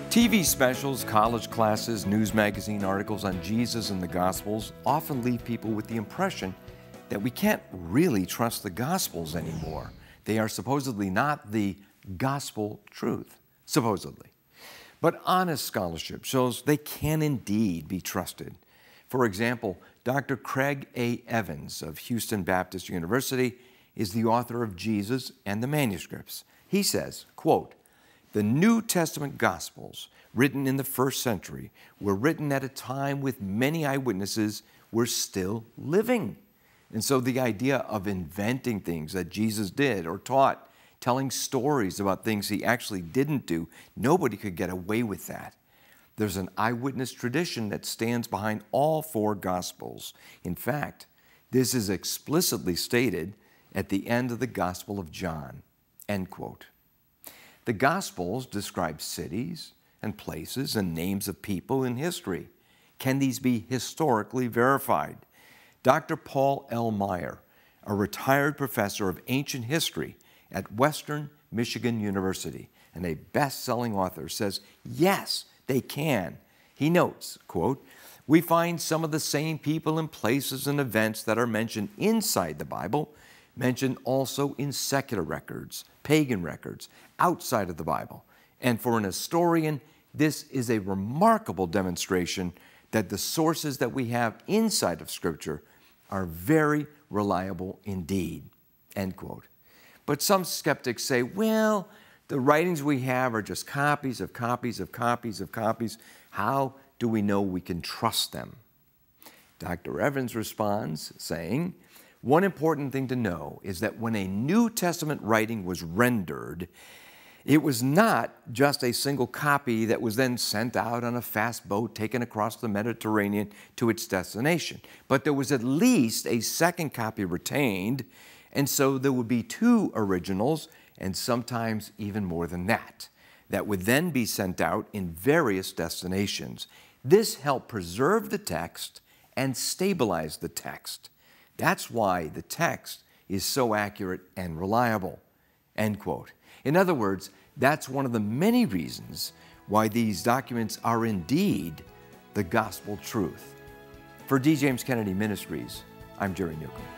TV specials, college classes, news magazine articles on Jesus and the Gospels often leave people with the impression that we can't really trust the Gospels anymore. They are supposedly not the gospel truth, supposedly. But honest scholarship shows they can indeed be trusted. For example, Dr. Craig A. Evans of Houston Baptist University is the author of Jesus and the Manuscripts. He says, quote, "The New Testament Gospels, written in the first century, were written at a time with many eyewitnesses were still living." And so the idea of inventing things that Jesus did or taught, telling stories about things he actually didn't do, nobody could get away with that. There's an eyewitness tradition that stands behind all four Gospels. In fact, this is explicitly stated at the end of the Gospel of John, end quote. The Gospels describe cities and places and names of people in history. Can these be historically verified? Dr. Paul L. Meyer, a retired professor of ancient history at Western Michigan University and a best-selling author, says, yes, they can. He notes, quote, "We find some of the same people and places and events that are mentioned inside the Bible, mentioned also in secular records, pagan records, outside of the Bible. And for an historian, this is a remarkable demonstration that the sources that we have inside of Scripture are very reliable indeed," end quote. But some skeptics say, well, the writings we have are just copies of copies of copies of copies. How do we know we can trust them? Dr. Evans responds saying, "One important thing to know is that when a New Testament writing was rendered, it was not just a single copy that was then sent out on a fast boat taken across the Mediterranean to its destination, but there was at least a second copy retained, and so there would be two originals, and sometimes even more than that would then be sent out in various destinations. This helped preserve the text and stabilize the text. That's why the text is so accurate and reliable," end quote. In other words, that's one of the many reasons why these documents are indeed the gospel truth. For D. James Kennedy Ministries, I'm Jerry Newcombe.